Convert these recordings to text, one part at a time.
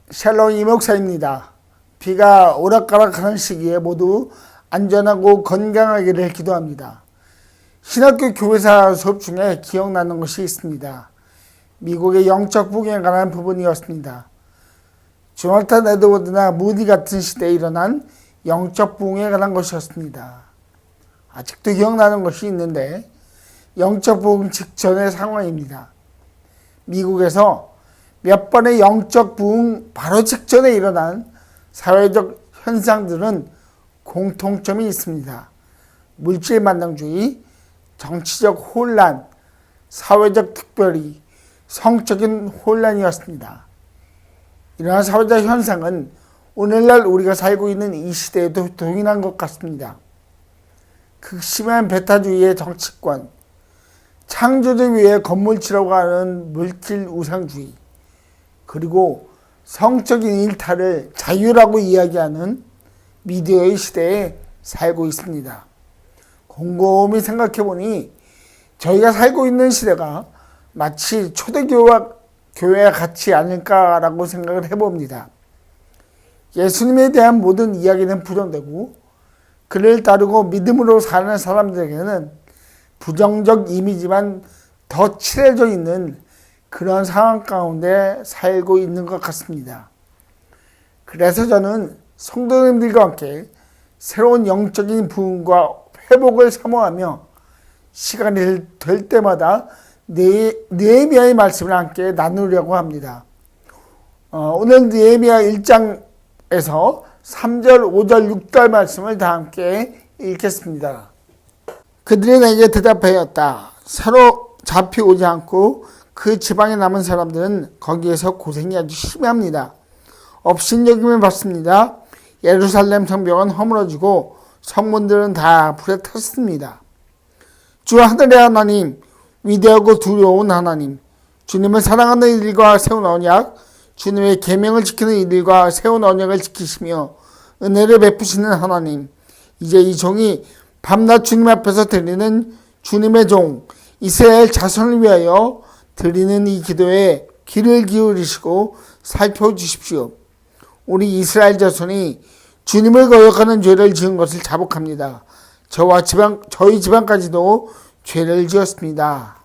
샬롬 이목사입니다. 비가 오락가락하는 시기에 모두 안전하고 건강하기를 기도합니다. 신학교 교회사 수업 중에 기억나는 것이 있습니다. 미국의 영적 부흥에 관한 부분이었습니다. 조나탄 에드워드나 무디 같은 시대에 일어난 영적 부흥에 관한 것이었습니다. 아직도 기억나는 것이 있는데 영적 부흥 직전의 상황입니다. 미국에서 몇 번의 영적 부흥 바로 직전에 일어난 사회적 현상들은 공통점이 있습니다. 물질 만능주의, 정치적 혼란, 사회적 특별히 성적인 혼란이었습니다. 이러한 사회적 현상은 오늘날 우리가 살고 있는 이 시대에도 동일한 것 같습니다. 극심한 배타주의의 정치권, 창조를 위해 건물치라고 하는 물질 우상주의, 그리고 성적인 일탈을 자유라고 이야기하는 미디어의 시대에 살고 있습니다. 곰곰이 생각해보니 저희가 살고 있는 시대가 마치 초대교회와 같지 않을까라고 생각을 해봅니다. 예수님에 대한 모든 이야기는 부정되고 그를 따르고 믿음으로 사는 사람들에게는 부정적 이미지만 더 칠해져 있는 그런 상황 가운데 살고 있는 것 같습니다. 그래서 저는 성도님들과 함께 새로운 영적인 부흥과 회복을 사모하며 시간이 될 때마다 느헤미야의 말씀을 함께 나누려고 합니다. 오늘 느헤미야 1장에서 3절, 5절, 6절 말씀을 다 함께 읽겠습니다. 그들이 내게 대답하였다. 서로 잡혀오지 않고 그 지방에 남은 사람들은 거기에서 고생이 아주 심합니다. 업신여김을 받습니다. 예루살렘 성벽은 허물어지고 성문들은 다 불에 탔습니다. 주 하늘의 하나님, 위대하고 두려운 하나님, 주님을 사랑하는 이들과 세운 언약, 주님의 계명을 지키는 이들과 세운 언약을 지키시며 은혜를 베푸시는 하나님, 이제 이 종이 밤낮 주님 앞에서 드리는 주님의 종 이스라엘 자손을 위하여 드리는 이 기도에 귀를 기울이시고 살펴주십시오. 우리 이스라엘 자손이 주님을 거역하는 죄를 지은 것을 자복합니다. 저희 집안까지도 죄를 지었습니다.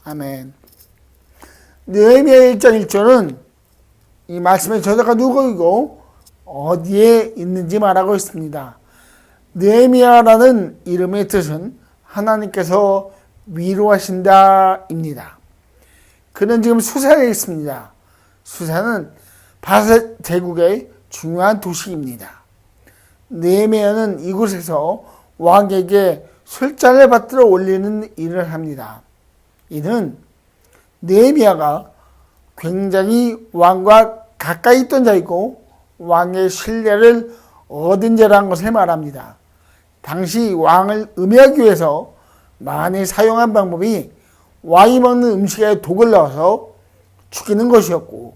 아멘. 느헤미야 1장 1절은 이 말씀의 저자가 누구이고 어디에 있는지 말하고 있습니다. 느헤미야라는 이름의 뜻은 하나님께서 위로하신다입니다. 그는 지금 수산에 있습니다. 수산은 바셋 제국의 중요한 도시입니다. 느헤미야는 이곳에서 왕에게 술잔을 받들어 올리는 일을 합니다. 이는 느헤미야가 굉장히 왕과 가까이 있던 자이고 왕의 신뢰를 얻은 자라는 것을 말합니다. 당시 왕을 음해하기 위해서 많이 사용한 방법이 왕이 먹는 음식에 독을 넣어서 죽이는 것이었고,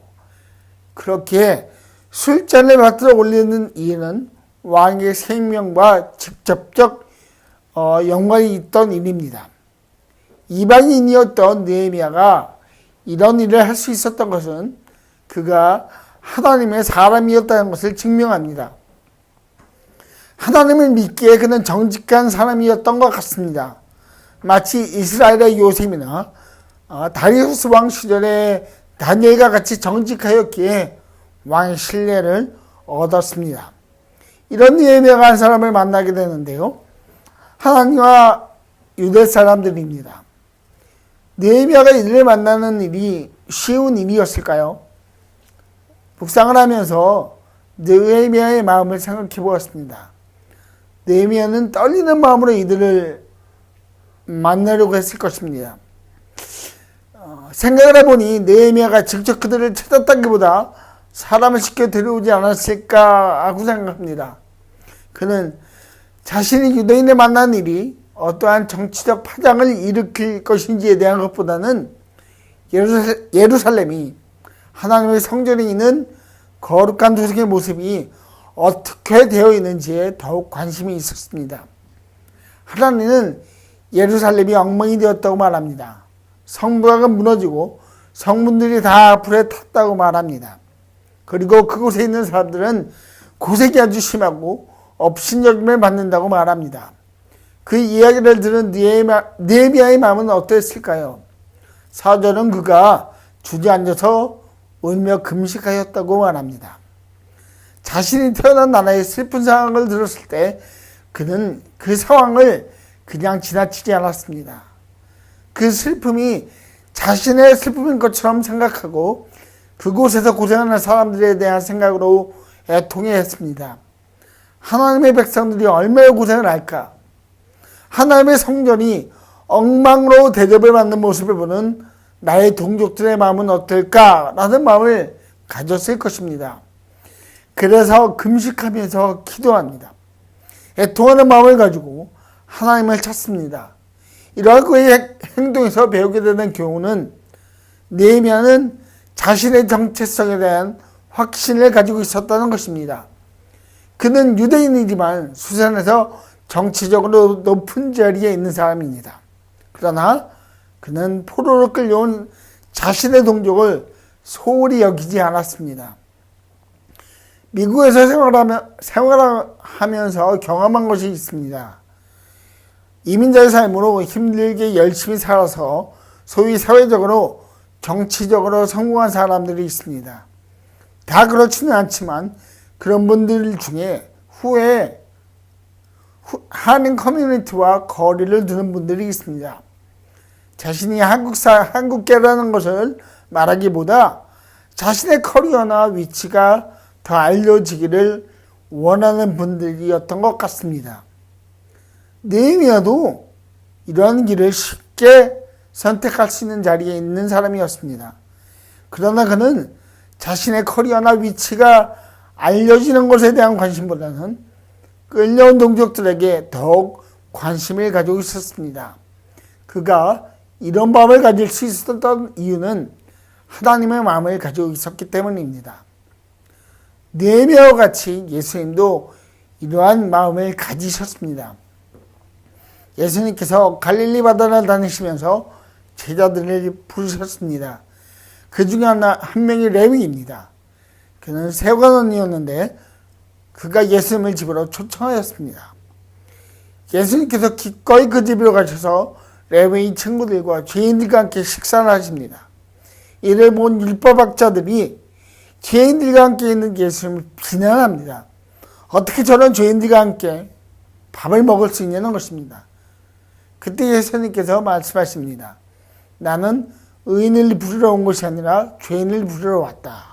그렇게 술잔을 받들어 올리는 이유는 왕의 생명과 직접적 연관이 있던 일입니다. 이방인이었던 느헤미야가 이런 일을 할 수 있었던 것은 그가 하나님의 사람이었다는 것을 증명합니다. 하나님을 믿기에 그는 정직한 사람이었던 것 같습니다. 마치 이스라엘의 요셉이나 다리우스 왕 시절의 다니엘과 같이 정직하였기에 왕의 신뢰를 얻었습니다. 이런 느헤미야가 한 사람을 만나게 되는데요. 하나님과 유대 사람들입니다. 느헤미야가 이들을 만나는 일이 쉬운 일이었을까요? 묵상을 하면서 느헤미야의 마음을 생각해 보았습니다. 느헤미야는 떨리는 마음으로 이들을 만나려고 했을 것입니다. 생각을 해보니 느헤미야가 직접 그들을 찾았다기보다 사람을 시켜 데려오지 않았을까 하고 생각합니다. 그는 자신이 유대인을 만난 일이 어떠한 정치적 파장을 일으킬 것인지에 대한 것보다는 예루살렘이 하나님의 성전에 있는 거룩한 도성의 모습이 어떻게 되어 있는지에 더욱 관심이 있었습니다. 하나님은 예루살렘이 엉망이 되었다고 말합니다. 성벽은 무너지고 성문들이 다 불에 탔다고 말합니다. 그리고 그곳에 있는 사람들은 고색이 아주 심하고 업신여김을 받는다고 말합니다. 그 이야기를 들은 느헤미야의 마음은 어땠을까요? 4절은 그가 주저앉아서 울며 금식하였다고 말합니다. 자신이 태어난 나라의 슬픈 상황을 들었을 때 그는 그 상황을 그냥 지나치지 않았습니다. 그 슬픔이 자신의 슬픔인 것처럼 생각하고 그곳에서 고생하는 사람들에 대한 생각으로 애통해했습니다. 하나님의 백성들이 얼마나 고생을 할까? 하나님의 성전이 엉망으로 대접을 받는 모습을 보는 나의 동족들의 마음은 어떨까라는 마음을 가졌을 것입니다. 그래서 금식하면서 기도합니다. 애통하는 마음을 가지고 하나님을 찾습니다. 이러한 그의 행동에서 배우게 되는 교훈은 느헤미야는 자신의 정체성에 대한 확신을 가지고 있었다는 것입니다. 그는 유대인이지만 수산에서 정치적으로 높은 자리에 있는 사람입니다. 그러나 그는 포로로 끌려온 자신의 동족을 소홀히 여기지 않았습니다. 미국에서 생활하면서 경험한 것이 있습니다. 이민자의 삶으로 힘들게 열심히 살아서 소위 사회적으로 정치적으로 성공한 사람들이 있습니다. 다 그렇지는 않지만 그런 분들 중에 후에 한인 커뮤니티와 거리를 두는 분들이 있습니다. 자신이 한국계라는 것을 말하기보다 자신의 커리어나 위치가 더 알려지기를 원하는 분들이었던 것 같습니다. 느헤미야도 이러한 길을 쉽게 선택할 수 있는 자리에 있는 사람이었습니다. 그러나 그는 자신의 커리어나 위치가 알려지는 것에 대한 관심보다는 끌려온 동족들에게 더욱 관심을 가지고 있었습니다. 그가 이런 마음을 가질 수 있었던 이유는 하나님의 마음을 가지고 있었기 때문입니다. 느헤미야와 같이 예수님도 이러한 마음을 가지셨습니다. 예수님께서 갈릴리 바다를 다니시면서 제자들을 부르셨습니다. 그 중에 한 명이 레위입니다. 그는 세관원이었는데 그가 예수님을 집으로 초청하였습니다. 예수님께서 기꺼이 그 집으로 가셔서 레위 친구들과 죄인들과 함께 식사를 하십니다. 이를 본 율법학자들이 죄인들과 함께 있는 예수님을 비난합니다. 어떻게 저런 죄인들과 함께 밥을 먹을 수 있냐는 것입니다. 그때 예수님께서 말씀하십니다. 나는 의인을 부르러 온 것이 아니라 죄인을 부르러 왔다.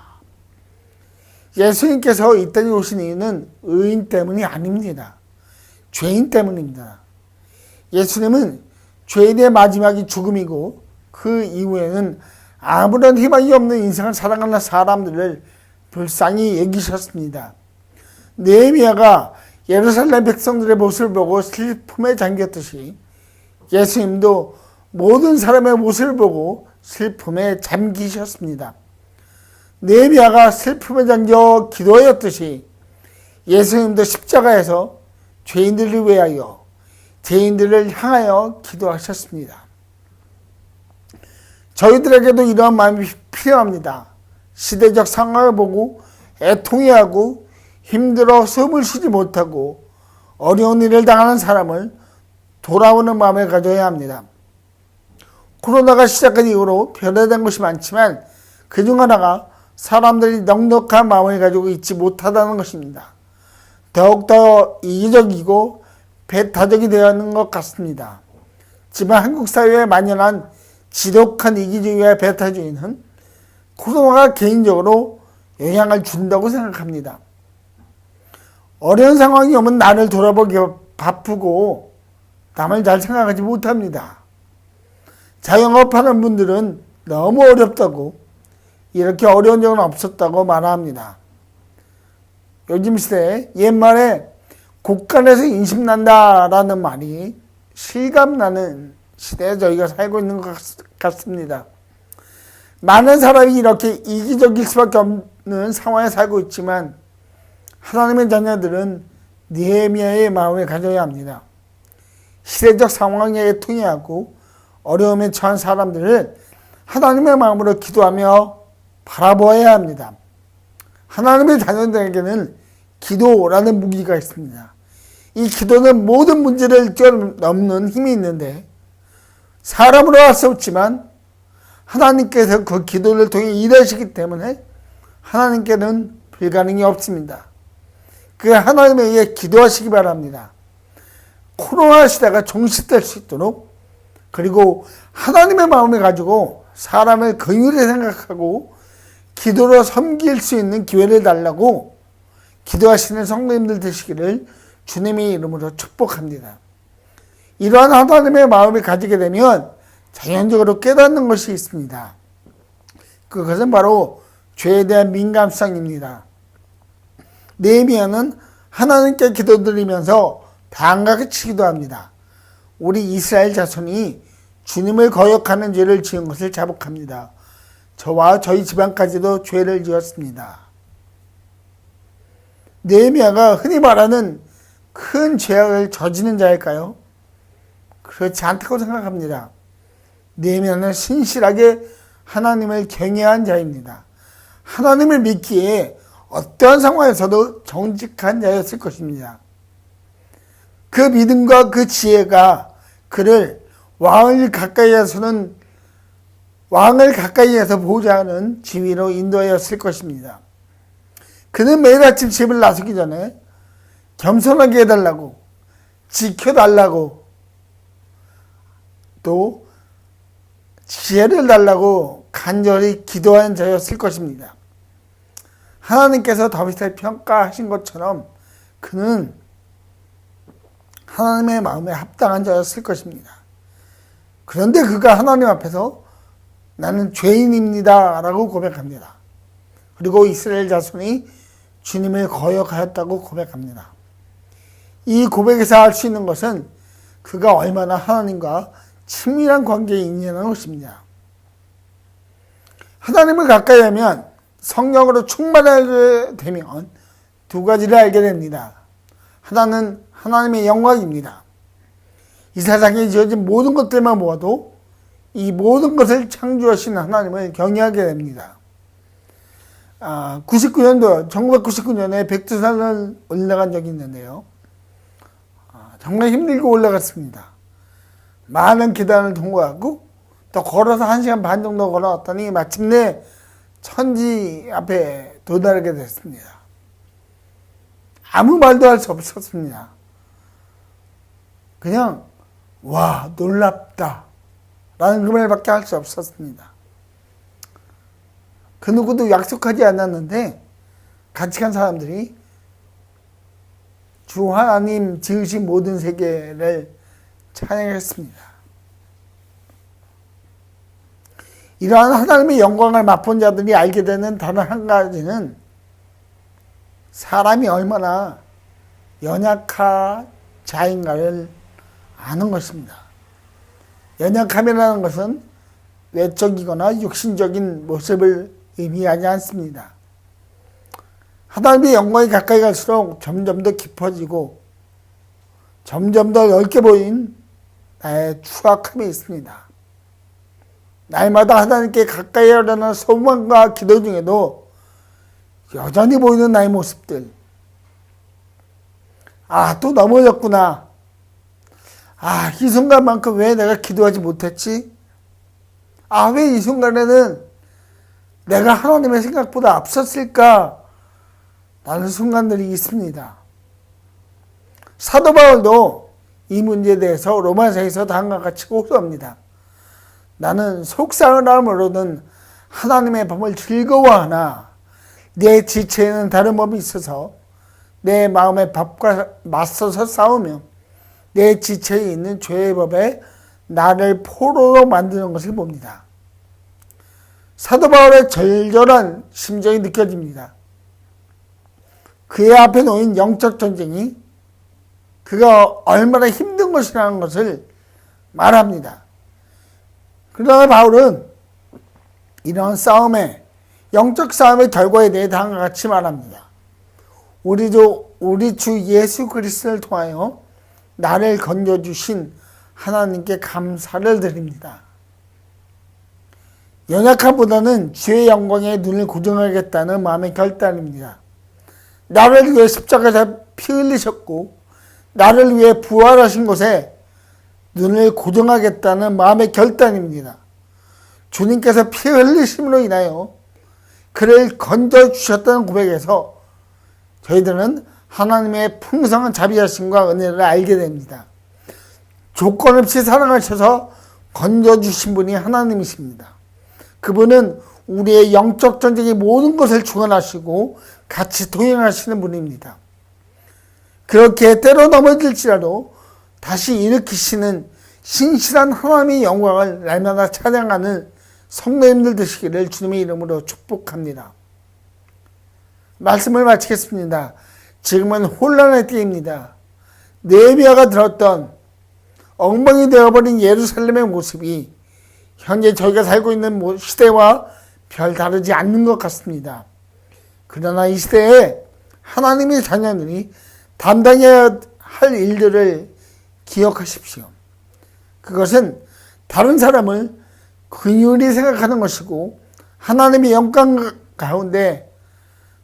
예수님께서 이 땅에 오신 이유는 의인 때문이 아닙니다. 죄인 때문입니다. 예수님은 죄인의 마지막이 죽음이고 그 이후에는 아무런 희망이 없는 인생을 살아가는 사람들을 불쌍히 여기셨습니다. 느헤미야가 예루살렘 백성들의 모습을 보고 슬픔에 잠겼듯이 예수님도 모든 사람의 모습을 보고 슬픔에 잠기셨습니다. 느헤미야가 슬픔에 잠겨 기도하였듯이 예수님도 십자가에서 죄인들을 위하여 죄인들을 향하여 기도하셨습니다. 저희들에게도 이러한 마음이 필요합니다. 시대적 상황을 보고 애통해하고 힘들어 숨을 쉬지 못하고 어려운 일을 당하는 사람을 돌아오는 마음을 가져야 합니다. 코로나가 시작한 이후로 변화된 것이 많지만 그중 하나가 사람들이 넉넉한 마음을 가지고 있지 못하다는 것입니다. 더욱더 이기적이고 배타적이 되어 있는 것 같습니다. 하지만 한국 사회에 만연한 지독한 이기주의와 배타주의는 코로나가 개인적으로 영향을 준다고 생각합니다. 어려운 상황이 오면 나를 돌아보기 바쁘고 남을 잘 생각하지 못합니다. 자영업하는 분들은 너무 어렵다고 이렇게 어려운 적은 없었다고 말합니다. 요즘 시대에 옛말에 곳간에서 인심난다라는 말이 실감나는 시대에 저희가 살고 있는 것 같습니다. 많은 사람이 이렇게 이기적일 수밖에 없는 상황에 살고 있지만 하나님의 자녀들은 느헤미야의 마음을 가져야 합니다. 시대적 상황에 통해하고 어려움에 처한 사람들을 하나님의 마음으로 기도하며 바라보아야 합니다. 하나님의 자녀들에게는 기도라는 무기가 있습니다. 이 기도는 모든 문제를 뛰어넘는 힘이 있는데 사람으로 할 수 없지만 하나님께서 그 기도를 통해 일하시기 때문에 하나님께는 불가능이 없습니다. 그 하나님에게 기도하시기 바랍니다. 코로나 시대가 종식될 수 있도록, 그리고 하나님의 마음을 가지고 사람을 긍휼히 생각하고 기도로 섬길 수 있는 기회를 달라고 기도하시는 성도님들 되시기를 주님의 이름으로 축복합니다. 이러한 하나님의 마음을 가지게 되면 자연적으로 깨닫는 것이 있습니다. 그것은 바로 죄에 대한 민감성입니다. 느헤미야는 하나님께 기도드리면서 방각치 기도합니다. 우리 이스라엘 자손이 주님을 거역하는 죄를 지은 것을 자복합니다. 저와 저희 집안까지도 죄를 지었습니다. 느헤미야가 흔히 말하는 큰 죄악을 저지른 자일까요? 그렇지 않다고 생각합니다. 느헤미야는 신실하게 하나님을 경외한 자입니다. 하나님을 믿기에 어떠한 상황에서도 정직한 자였을 것입니다. 그 믿음과 그 지혜가 그를 왕을 가까이에서 보호자 하는 지위로 인도하였을 것입니다. 그는 매일 아침 집을 나서기 전에 겸손하게 해달라고, 지켜달라고, 또 지혜를 달라고 간절히 기도한 자였을 것입니다. 하나님께서 다윗을 평가하신 것처럼 그는 하나님의 마음에 합당한 자였을 것입니다. 그런데 그가 하나님 앞에서 나는 죄인입니다 라고 고백합니다. 그리고 이스라엘 자손이 주님을 거역하였다고 고백합니다. 이 고백에서 알 수 있는 것은 그가 얼마나 하나님과 친밀한 관계에 있냐는 것입니다. 하나님을 가까이 하면, 성령으로 충만하게 되면 두 가지를 알게 됩니다. 하나는 하나님의 영광입니다. 이 세상에 지어진 모든 것들만 모아도 이 모든 것을 창조하신 하나님을 경외하게 됩니다. 1999년에 백두산을 올라간 적이 있는데요. 정말 힘들게 올라갔습니다. 많은 계단을 통과하고 또 걸어서 1시간 반 정도 걸어왔더니 마침내 천지 앞에 도달하게 됐습니다. 아무 말도 할 수 없었습니다. 그냥 와, 놀랍다 라는 그 말밖에 할 수 없었습니다. 그 누구도 약속하지 않았는데 같이 간 사람들이 주 하나님 지으신 모든 세계를 찬양했습니다. 이러한 하나님의 영광을 맛본 자들이 알게 되는 다른 한 가지는 사람이 얼마나 연약한 자인가를 아는 것입니다. 연약함이라는 것은 외적이거나 육신적인 모습을 의미하지 않습니다. 하나님의 영광이 가까이 갈수록 점점 더 깊어지고 점점 더 넓게 보인 나의 추악함이 있습니다. 날마다 하나님께 가까이 하려는 소망과 기도 중에도 여전히 보이는 나의 모습들. 또 넘어졌구나. 이 순간만큼 왜 내가 기도하지 못했지? 왜 이 순간에는 내가 하나님의 생각보다 앞섰을까? 라는 순간들이 있습니다. 사도 바울도 이 문제에 대해서 로마서에서 다음과 같이 고소합니다. 나는 속상함으로는 하나님의 법을 즐거워하나 내 지체에는 다른 법이 있어서 내 마음의 법과 맞서서 싸우며 내 지체에 있는 죄의 법에 나를 포로로 만드는 것을 봅니다. 사도 바울의 절절한 심정이 느껴집니다. 그의 앞에 놓인 영적 전쟁이 그가 얼마나 힘든 것이라는 것을 말합니다. 그러나 바울은 이러한 싸움의, 영적 싸움의 결과에 대해 다음과 같이 말합니다. 우리 주 예수 그리스도를 통하여 나를 건져주신 하나님께 감사를 드립니다. 연약함보다는 주의 영광에 눈을 고정하겠다는 마음의 결단입니다. 나를 위해 십자가에서 피 흘리셨고 나를 위해 부활하신 곳에 눈을 고정하겠다는 마음의 결단입니다. 주님께서 피 흘리심으로 인하여 그를 건져주셨다는 고백에서 저희들은 하나님의 풍성한 자비하심과 은혜를 알게 됩니다. 조건 없이 사랑하셔서 건져주신 분이 하나님이십니다. 그분은 우리의 영적 전쟁의 모든 것을 주관하시고 같이 동행하시는 분입니다. 그렇게 때로 넘어질지라도 다시 일으키시는 신실한 하나님의 영광을 날마다 찬양하는 성도님들 되시기를 주님의 이름으로 축복합니다. 말씀을 마치겠습니다. 지금은 혼란의 때입니다. 느헤미야가 들었던 엉망이 되어버린 예루살렘의 모습이 현재 저희가 살고 있는 시대와 별 다르지 않는 것 같습니다. 그러나 이 시대에 하나님의 자녀들이 담당해야 할 일들을 기억하십시오. 그것은 다른 사람을 긍휼히 생각하는 것이고 하나님의 영광 가운데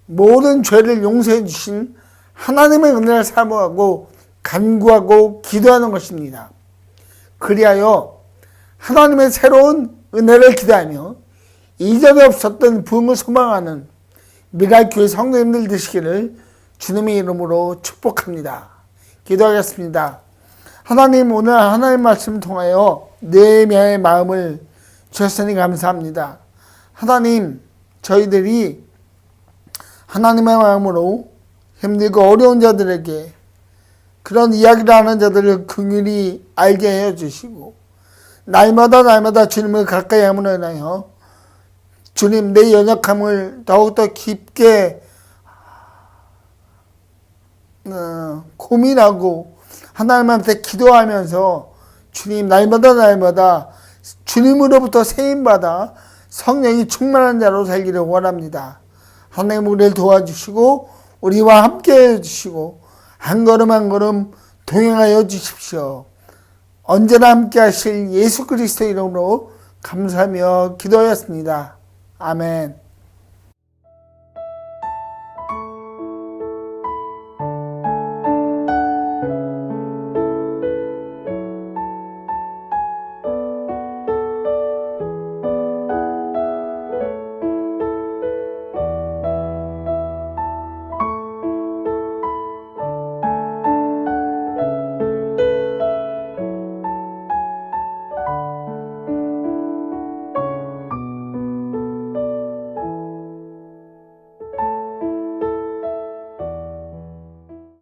모든 죄를 용서해 주신 하나님의 은혜를 사모하고 간구하고 기도하는 것입니다. 그리하여 하나님의 새로운 은혜를 기대하며 이전에 없었던 부흥을 소망하는 미랄교회 성도님들 되시기를 주님의 이름으로 축복합니다. 기도하겠습니다. 하나님, 오늘 하나님 말씀 통하여 느헤미야의 마음을 주셨으니 감사합니다. 하나님, 저희들이 하나님의 마음으로 힘들고 어려운 자들에게 그런 이야기를 하는 자들을 긍휼히 알게 해주시고 날마다 주님을 가까이 함으로 인하여 주님, 내 연약함을 더욱더 깊게 고민하고 하나님한테 기도하면서 주님, 날마다 주님으로부터 세임받아 성령이 충만한 자로 살기를 원합니다. 하나님, 우리를 도와주시고 우리와 함께 해주시고 한 걸음 한 걸음 동행하여 주십시오. 언제나 함께 하실 예수 그리스도 이름으로 감사하며 기도하였습니다. 아멘.